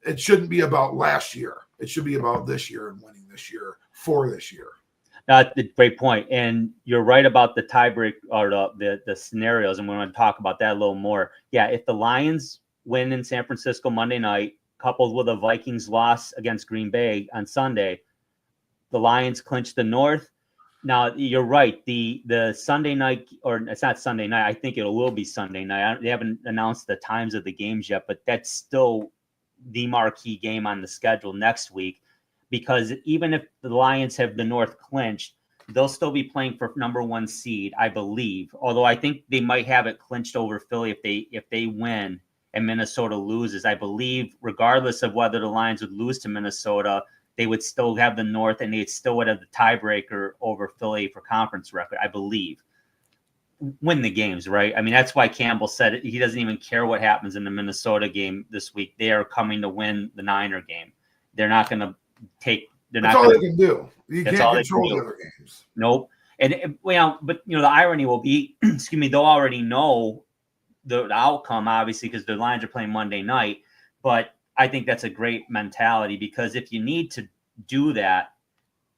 it shouldn't be about last year. It should be about this year and winning this year for this year. That's a great point. And you're right about the tiebreak or the scenarios, and we want to talk about that a little more. Yeah, if the Lions win in San Francisco Monday night, coupled with a Vikings loss against Green Bay on Sunday, the Lions clinch the North. Now, you're right. The Sunday night, or it's not Sunday night, I think it will be Sunday night. They haven't announced the times of the games yet, but that's still the marquee game on the schedule next week. Because even if the Lions have the North clinched, they'll still be playing for number 1 seed, I believe. Although I think they might have it clinched over Philly if they win and Minnesota loses. I believe, regardless of whether the Lions would lose to Minnesota, they would still have the North, and they still would have the tiebreaker over Philly for conference record, I believe. Win the games, right? I mean, that's why Campbell said he doesn't even care what happens in the Minnesota game this week. They are coming to win the Niner game. They're not going to take. That's all they can do. You can't control the other games. Nope. And but the irony will be, excuse me, they'll already know the outcome, obviously, because the Lions are playing Monday night. But I think that's a great mentality, because if you need to do that,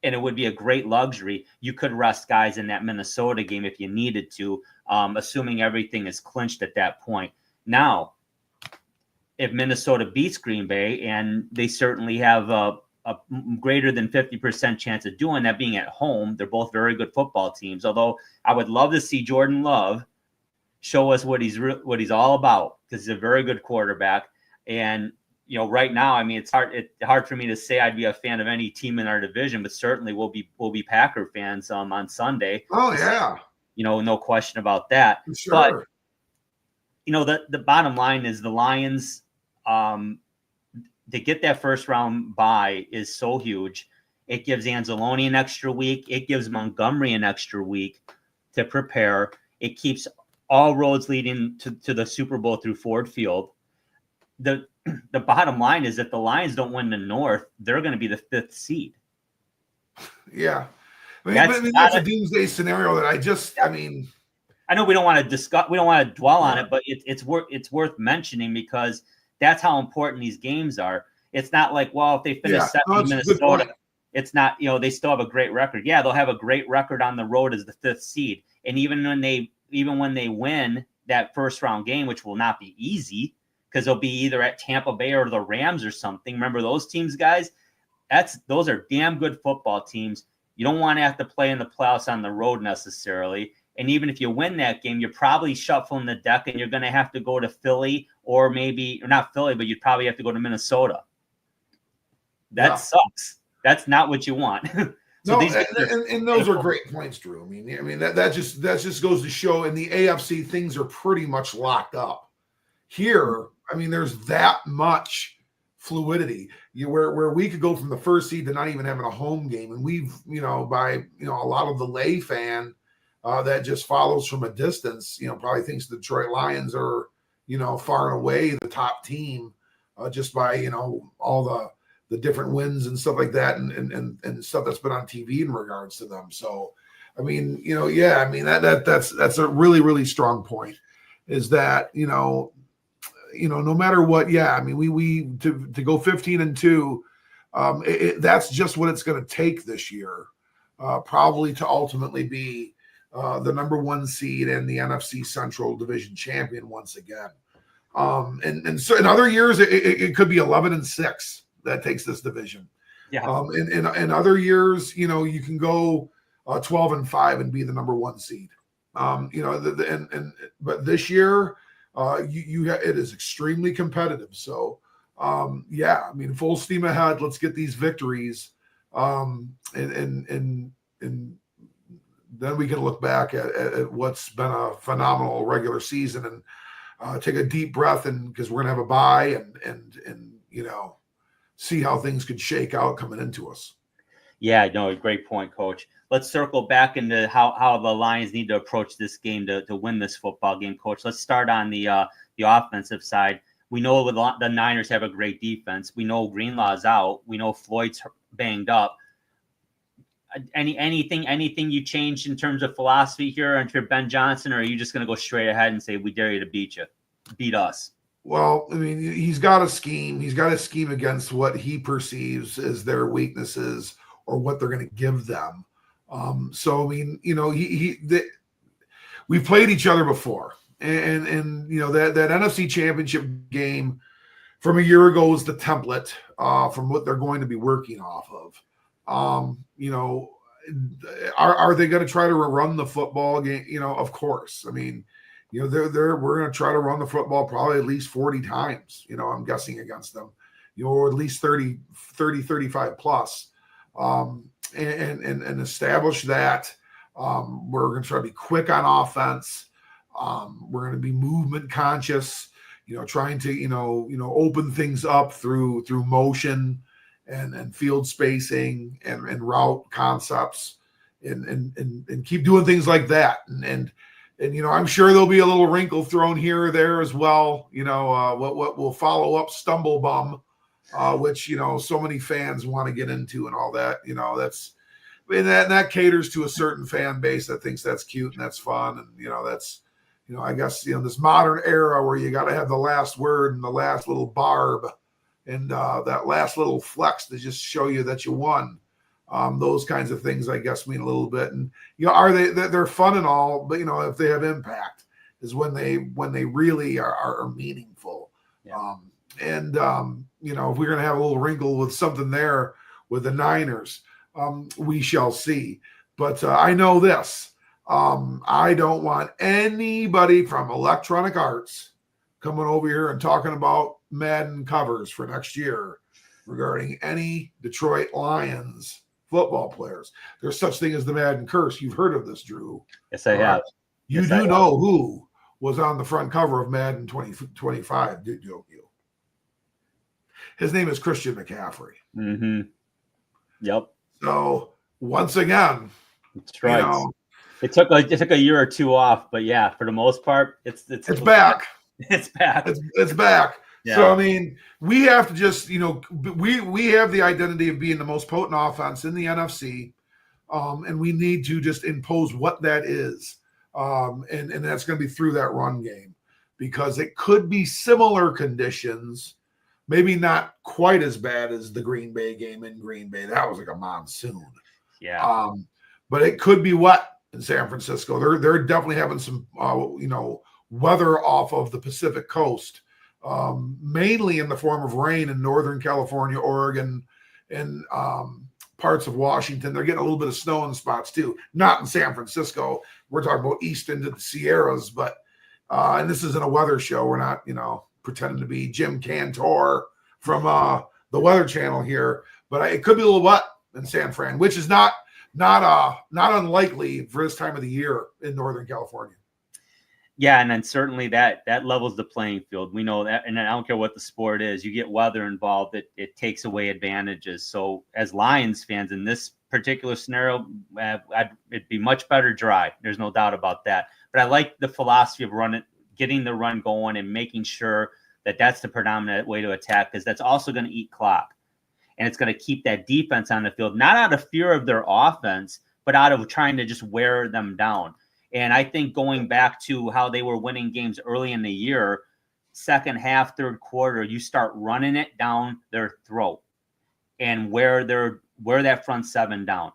and it would be a great luxury, you could rest guys in that Minnesota game if you needed to, assuming everything is clinched at that point. Now, if Minnesota beats Green Bay, and they certainly have a greater than 50% chance of doing that, being at home, they're both very good football teams. Although I would love to see Jordan Love show us what he's all about, because he's a very good quarterback. And right now, I mean, it's hard for me to say I'd be a fan of any team in our division, but certainly we'll be Packer fans on Sunday. Oh yeah, no question about that. Sure. But the bottom line is the Lions, to get that first round bye is so huge. It gives Anzalone an extra week. It gives Montgomery an extra week to prepare. It keeps all roads leading to the Super Bowl through Ford Field. The bottom line is that the Lions don't win the North, they're going to be the 5th seed. Yeah. That's a doomsday scenario that I know we don't want to discuss, we don't want to dwell on it, but it's worth mentioning, because that's how important these games are. It's not like, well, if they finish second in Minnesota, it's not, they still have a great record. Yeah, they'll have a great record on the road as the 5th seed. And even when they win that first round game, which will not be easy, because they'll be either at Tampa Bay or the Rams or something. Remember those teams, guys? Those are damn good football teams. You don't want to have to play in the playoffs on the road necessarily. And even if you win that game, you're probably shuffling the deck, and you're going to have to go to Philly, or not Philly, but you'd probably have to go to Minnesota. That sucks. That's not what you want. And those are great points, Drew. I mean that just goes to show, in the AFC things are pretty much locked up. Here, there's that much fluidity. Where we could go from the first seed to not even having a home game, and we've by a lot of the lay fan that just follows from a distance, probably thinks the Detroit Lions are far and away the top team, just by all the different wins and stuff like that, and stuff that's been on TV in regards to them. So, that's a really, really strong point, is that no matter what, we to go 15-2, that's just what it's going to take this year, probably to ultimately be the number 1 seed and the NFC Central Division champion once again. And so in other years, it could be 11-6 that takes this division. Yeah. In other years, you can go 12-5 and be the number 1 seed. But this year, it is extremely competitive. So, full steam ahead. Let's get these victories, and then we can look back at what's been a phenomenal regular season, and take a deep breath, and because we're gonna have a bye, and see how things could shake out coming into us. Yeah, no, great point, Coach. Let's circle back into how the Lions need to approach this game to win this football game, Coach. Let's start on the offensive side. We know the Niners have a great defense. We know Greenlaw's out. We know Floyd's banged up. Anything you changed in terms of philosophy here, and for Ben Johnson, or are you just going to go straight ahead and say, we dare you to beat us? Well, he's got a scheme. He's got a scheme against what he perceives as their weaknesses, or what they're going to give them. We've played each other before, and that NFC Championship game from a year ago is the template from what they're going to be working off of. Are they going to try to run the football game? Of course. We're going to try to run the football probably at least 40 times, I'm guessing, against them, or at least 30, 35 plus, and establish that. We're going to try to be quick on offense. We're going to be movement conscious, trying to, open things up through motion and field spacing and route concepts, and keep doing things like that. And I'm sure there'll be a little wrinkle thrown here or there as well. What will follow up stumble bum, which so many fans want to get into and all that. and that caters to a certain fan base that thinks that's cute and that's fun. And, that's, I guess, this modern era where you got to have the last word and the last little barb and that last little flex to just show you that you won. Those kinds of things, I guess, mean a little bit. And, they're fun and all, but, if they have impact is when they really are meaningful. Yeah. If we're going to have a little wrinkle with something there with the Niners, we shall see. But I know this. I don't want anybody from Electronic Arts coming over here and talking about Madden covers for next year regarding any Detroit Lions football players. There's such thing as the Madden curse. You've heard of this, Drew. Yes, I have. You do know who was on the front cover of Madden 2025, don't you? His name is Christian McCaffrey. Mm-hmm. Yep. So once again, that's right. It took a year or two off, but yeah, for the most part, it's back. It's back. It's back. Yeah. So I mean, we have to just we have the identity of being the most potent offense in the NFC, and we need to just impose what that is, and that's going to be through that run game, because it could be similar conditions. Maybe not quite as bad as the Green Bay game in Green Bay. That was like a monsoon. Yeah. But it could be wet in San Francisco. They're definitely having some, weather off of the Pacific coast, mainly in the form of rain in Northern California, Oregon, and parts of Washington. They're getting a little bit of snow in spots too. Not in San Francisco. We're talking about east into the Sierras, but and this isn't a weather show. We're not, pretending to be Jim Cantor from the Weather Channel here, but it could be a little wet in San Fran, which is not unlikely for this time of the year in Northern California. Yeah, and then certainly that levels the playing field. We know that, and I don't care what the sport is. You get weather involved, it takes away advantages. So as Lions fans in this particular scenario, it'd be much better dry. There's no doubt about that. But I like the philosophy of getting the run going and making sure that that's the predominant way to attack, because that's also going to eat clock. And it's going to keep that defense on the field, not out of fear of their offense, but out of trying to just wear them down. And I think going back to how they were winning games early in the year, second half, third quarter, you start running it down their throat and wear that front seven down.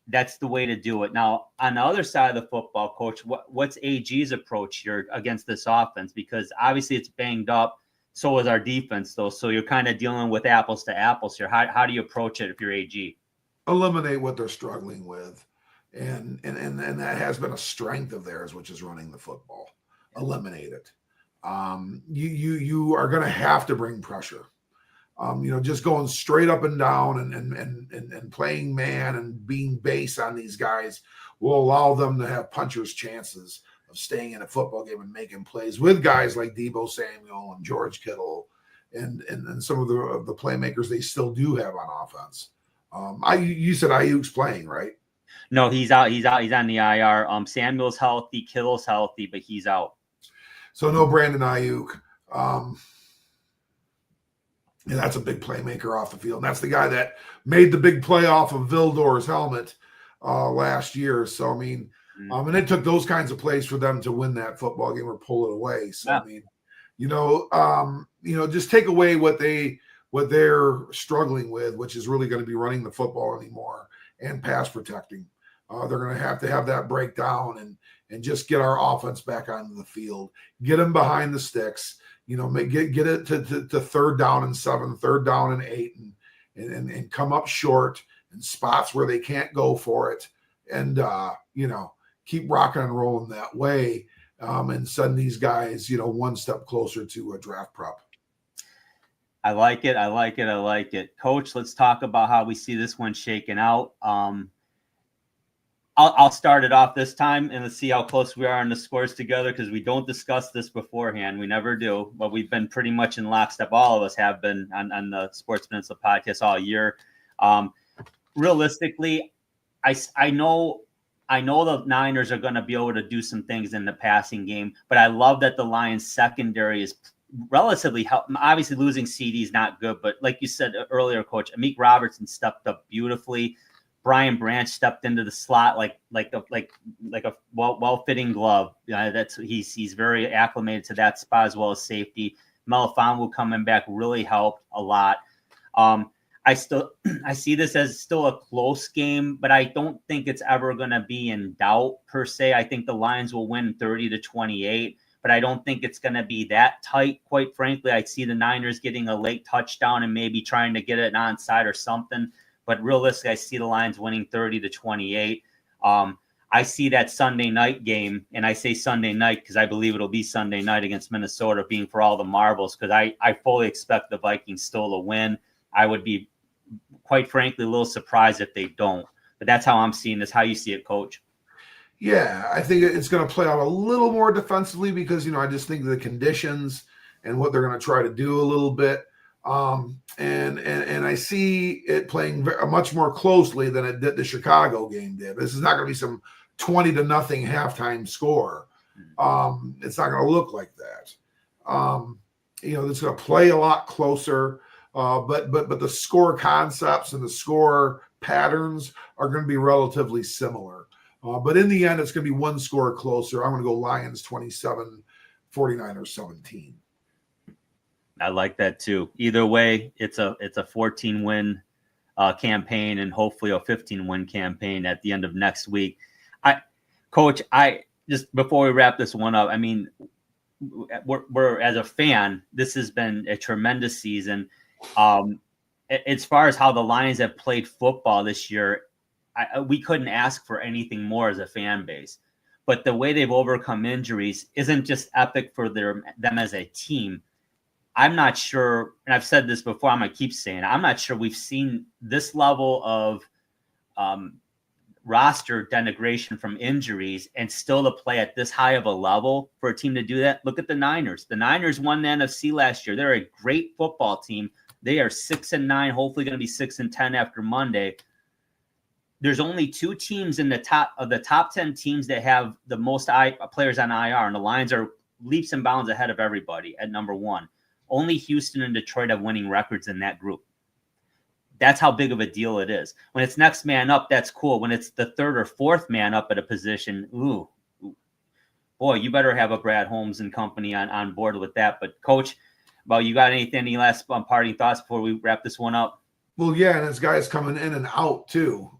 That's the way to do it. Now, on the other side of the football, Coach, what's AG's approach here against this offense? Because obviously it's banged up. So is our defense, though. So you're kind of dealing with apples to apples here. How do you approach it if you're AG? Eliminate what they're struggling with. And that has been a strength of theirs, which is running the football. Eliminate it. You are going to have to bring pressure. Just going straight up and down and playing man and being base on these guys will allow them to have puncher's chances of staying in a football game and making plays with guys like Deebo Samuel and George Kittle and some of the playmakers they still do have on offense. You said Ayuk's playing, right? No, he's out. He's on the IR. Samuel's healthy, Kittle's healthy, but he's out. So no Brandon Ayuk. And that's a big playmaker off the field. And that's the guy that made the big play off of Vildor's helmet last year. So, I mean, and it took those kinds of plays for them to win that football game or pull it away. So, yeah. I mean, just take away what they're struggling with, which is really going to be running the football anymore and pass protecting. They're going to have that breakdown and just get our offense back onto the field, get them behind the sticks. Get it to third down and 7, third down and 8, and come up short in spots where they can't go for it, and keep rocking and rolling that way, and send these guys one step closer to a draft prep. I like it. Coach, let's talk about how we see this one shaking out. I'll start it off this time, and let's see how close we are on the scores together, because we don't discuss this beforehand. We never do, but we've been pretty much in lockstep. All of us have been on the Sports Peninsula podcast all year. Realistically, I know the Niners are going to be able to do some things in the passing game, but I love that the Lions secondary is relatively helpful. Obviously, losing CD is not good, but like you said earlier, Coach, Amik Robertson stepped up beautifully. Brian Branch stepped into the slot like a well-fitting glove. He's very acclimated to that spot, as well as safety. Melifonwu coming back really helped a lot. I see this as still a close game, but I don't think it's ever going to be in doubt per se. I think the Lions will win 30-28, but I don't think it's going to be that tight. Quite frankly, I see the Niners getting a late touchdown and maybe trying to get it onside or something. But realistically, I see the Lions winning 30-28. I see that Sunday night game, and I say Sunday night because I believe it'll be Sunday night against Minnesota, being for all the marbles, because I fully expect the Vikings still to win. I would be, quite frankly, a little surprised if they don't. But that's how I'm seeing this. How you see it, Coach? Yeah, I think it's going to play out a little more defensively because, I just think the conditions and what they're going to try to do a little bit. And I see it playing much more closely than it did the Chicago game did. This is not going to be some 20-0 halftime score. It's not going to look like that. It's going to play a lot closer. But the score concepts and the score patterns are going to be relatively similar. But in the end, it's going to be one score closer. I'm going to go Lions 27, 49ers 17. I like that too. Either way, it's a 14-win campaign and hopefully a 15-win campaign at the end of next week. Coach, just before we wrap this one up, I mean, we're as a fan, this has been a tremendous season. As far as how the Lions have played football this year, we couldn't ask for anything more as a fan base. But the way they've overcome injuries isn't just epic for them as a team. I'm not sure, and I've said this before, I'm going to keep saying it, I'm not sure we've seen this level of roster denigration from injuries and still to play at this high of a level for a team to do that. Look at the Niners. The Niners won the NFC last year. They're a great football team. They are 6-9, hopefully going to be 6-10 after Monday. There's only two teams in the top 10 teams that have the most players on IR, and the Lions are leaps and bounds ahead of everybody at number one. Only Houston and Detroit have winning records in that group. That's how big of a deal it is. When it's next man up, that's cool. When it's the third or fourth man up at a position, boy, you better have a Brad Holmes and company on board with that. But Coach, you got any last parting thoughts before we wrap this one up? Well, yeah, and it's guys coming in and out too.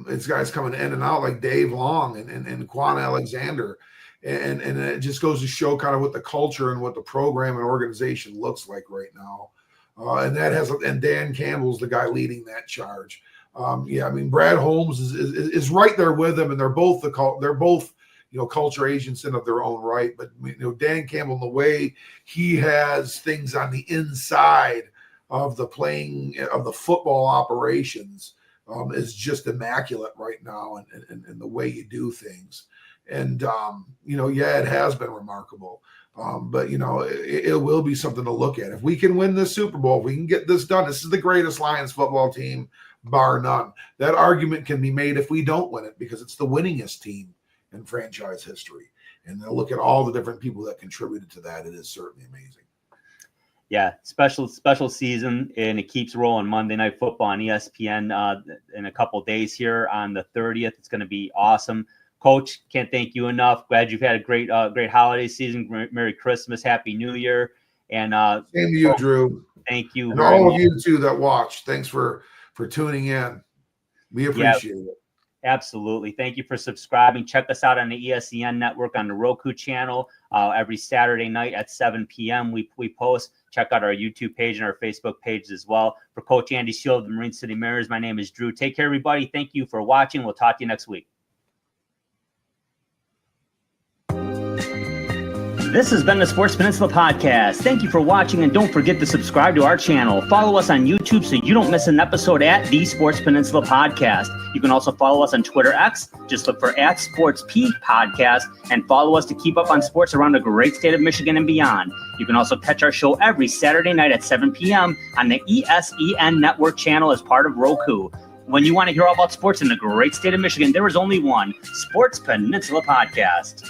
It's guys coming in and out like Dave Long and Quan Alexander. And it just goes to show kind of what the culture and what the program and organization looks like right now. And Dan Campbell's the guy leading that charge. Brad Holmes is right there with him, and they're both culture agents in of their own right. But Dan Campbell, the way he has things on the inside of the playing of the football operations is just immaculate right now, and the way you do things. And, it has been remarkable. But it will be something to look at. If we can win this Super Bowl, if we can get this done, this is the greatest Lions football team, bar none. That argument can be made if we don't win it, because it's the winningest team in franchise history. And they'll look at all the different people that contributed to that. It is certainly amazing. Yeah, special season, and it keeps rolling. Monday Night Football on ESPN in a couple of days here on the 30th. It's going to be awesome. Coach, can't thank you enough. Glad you've had a great holiday season. Merry Christmas, Happy New Year, and same to you, Drew. Thank you, and all of you too that watch. Thanks for tuning in. We appreciate it. Absolutely. Thank you for subscribing. Check us out on the ESPN network on the Roku channel every Saturday night at 7 p.m. We post. Check out our YouTube page and our Facebook page as well. For Coach Andy Shield of the Marine City Mariners, my name is Drew. Take care, everybody. Thank you for watching. We'll talk to you next week. This has been the Sports Peninsula Podcast. Thank you for watching, and don't forget to subscribe to our channel. Follow us on YouTube so you don't miss an episode at the Sports Peninsula Podcast. You can also follow us on Twitter X. Just look for @SportsP Podcast, and follow us to keep up on sports around the great state of Michigan and beyond. You can also catch our show every Saturday night at 7 p.m. on the ESEN Network channel as part of Roku. When you want to hear all about sports in the great state of Michigan, there is only one, Sports Peninsula Podcast.